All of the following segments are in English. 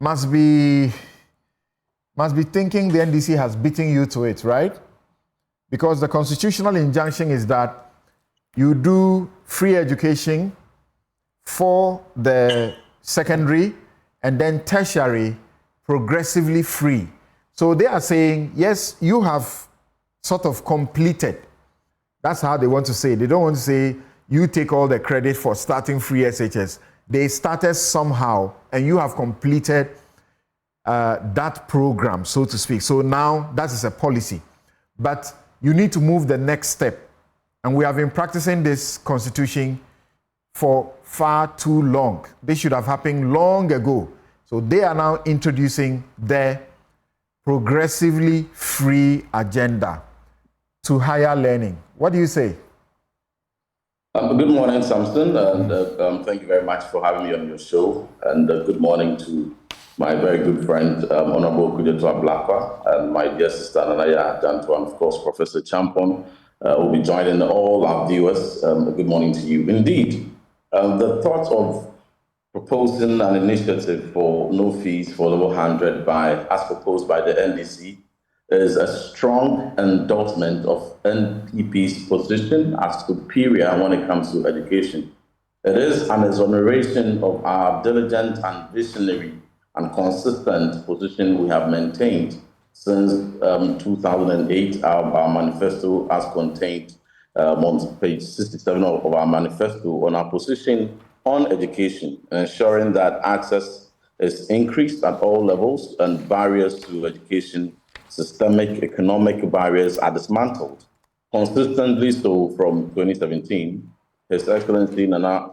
must be thinking the NDC has beaten you to it, right? Because the constitutional injunction is that you do free education for the secondary and then tertiary progressively free. So they are saying, yes, you have sort of completed. That's how they want to say it. They don't want to say you take all the credit for starting free SHS. They started somehow and you have completed that program, so to speak. So now that is a policy. But you need to move the next step. And we have been practicing this constitution for far too long. This should have happened long ago. So they are now introducing their progressively free agenda to higher learning. What do you say? Good morning, Samson, and thank you very much for having me on your show. And good morning to my very good friend, Honorable Kudetua Blakwa, and my dear sister, Nanaya Danto, and of course, Professor Champon, will be joining all our viewers. Good morning to you. Indeed, the thought of proposing an initiative for no fees for level 100 as proposed by the NDC is a strong endorsement of NPP's position as superior when it comes to education. It is an exoneration of our diligent and visionary and consistent position we have maintained since 2008, our manifesto as contained on page 67 of our manifesto on our position on education, ensuring that access is increased at all levels and barriers to education, systemic economic barriers are dismantled. Consistently so from 2017, His Excellency Nana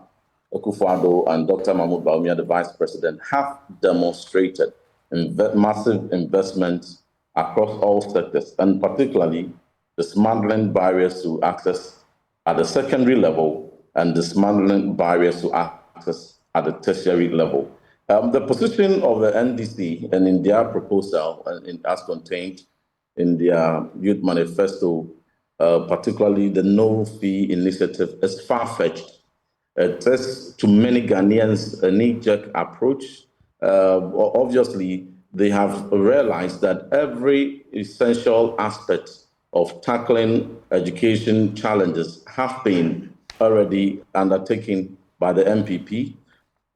Akufo-Addo and Dr. Mahmoud Bawumia, the Vice President, have demonstrated massive investment across all sectors, and particularly dismantling barriers to access at the secondary level and dismantling barriers to access at the tertiary level. The position of the NDC and in their proposal, as contained in their youth manifesto, particularly the no-fee initiative, is far-fetched. It is, to many Ghanaians, a knee-jerk approach. Obviously, they have realized that every essential aspect of tackling education challenges have been already undertaken by the MPP,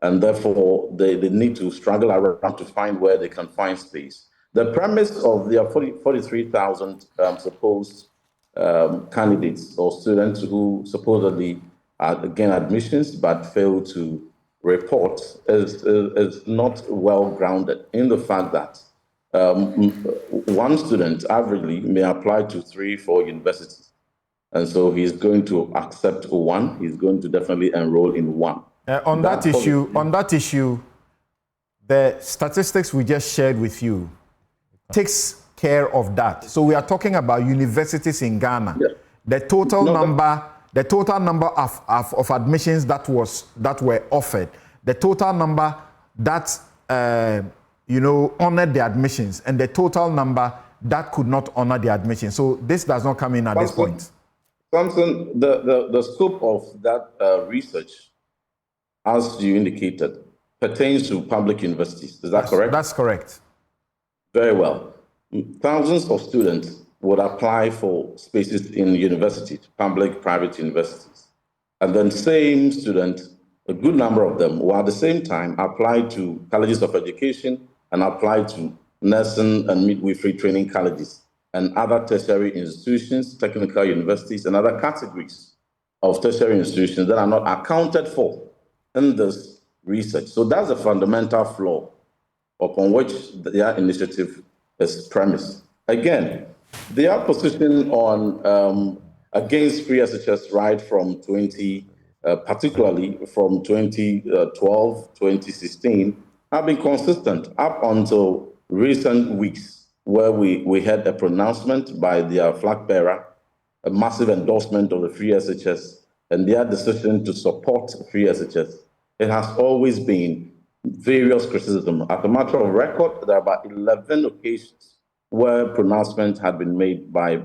and therefore they need to struggle around to find where they can find space. The premise of their 43,000 supposed candidates or students who supposedly gain admissions but fail to report is not well grounded in the fact that one student averagely may apply to 3-4 universities. And so he's going to accept one, he's going to definitely enroll in one. On that issue, the statistics we just shared with you takes care of that. So we are talking about universities in Ghana. Yeah. The total number of admissions that were offered, the total number that honored the admissions, and the total number that could not honor the admissions. So this does not come in at this point. Samson, the scope of that research, as you indicated, pertains to public universities. Is that correct? That's correct. Very well. Thousands of students would apply for spaces in universities, public, private universities. And then same students, a good number of them, will at the same time apply to colleges of education and apply to nursing and midwifery training colleges and other tertiary institutions, technical universities, and other categories of tertiary institutions that are not accounted for in this research. So that's a fundamental flaw upon which their initiative is premised. Again, their position on against free SHS right from particularly from 2012, 2016, have been consistent up until recent weeks, where we had a pronouncement by their flag bearer, a massive endorsement of the free SHS, and their decision to support free SHS. It has always been various criticism. As a matter of record, there are about 11 occasions where pronouncements had been made by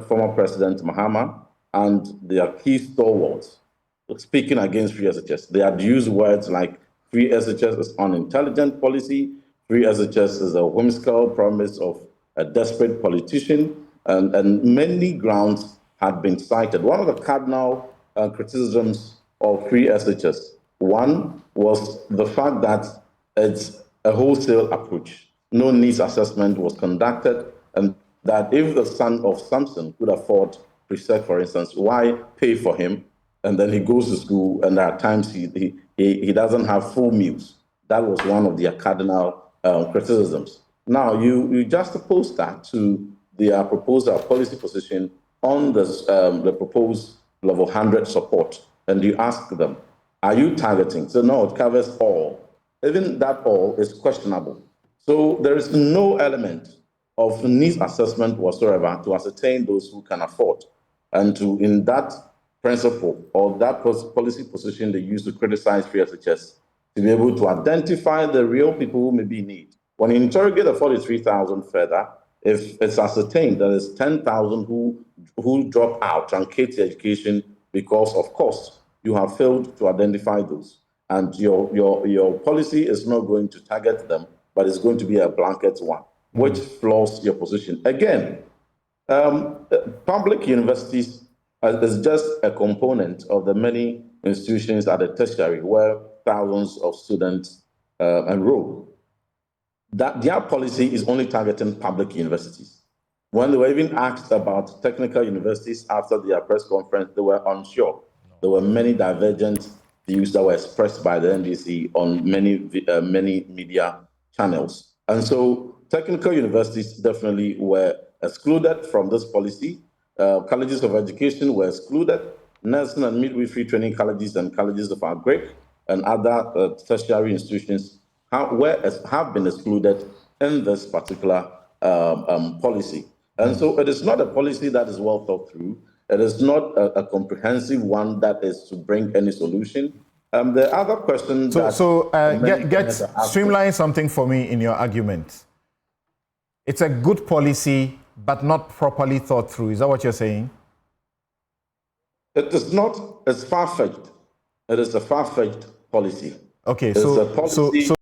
former President Mahama and their key stalwarts speaking against free SHS. They had used words like Free SHS is unintelligent policy. Free SHS is a whimsical promise of a desperate politician, and many grounds had been cited. One of the cardinal criticisms of free SHS, one was the fact that it's a wholesale approach. No needs assessment was conducted, and that if the son of Samson could afford pre-sec, for instance, why pay for him? And then he goes to school, and at times he doesn't have full meals. That was one of their cardinal criticisms. Now, you juxtapose that to their proposal policy position on this, the proposed level 100 support, and you ask them, are you targeting? So, no, it covers all. Even that all is questionable. So, there is no element of needs assessment whatsoever to ascertain those who can afford. And to, in that principle or that policy position they use to criticize free SHS, to be able to identify the real people who may be in need. When you interrogate the 43,000 further, if it's ascertained that there's 10,000 who drop out, truncate their education because of cost, you have failed to identify those. And your policy is not going to target them, but it's going to be a blanket one, which flaws your position. Again, public universities is just a component of the many institutions at the tertiary where thousands of students enroll. That their policy is only targeting public universities. When they were even asked about technical universities after their press conference, they were unsure. There were many divergent views that were expressed by the NDC on many media channels. And so technical universities definitely were excluded from this policy. Colleges of education were excluded. Nursing and midwifery training colleges and colleges of agric and other tertiary institutions have been excluded in this particular policy. And so it is not a policy that is well thought through. It is not a comprehensive one that is to bring any solution. The other question streamline something for me in your argument. It's a good policy, but not properly thought through. Is that what you're saying? It is not. It's far-fetched. It is a far-fetched policy. Okay, so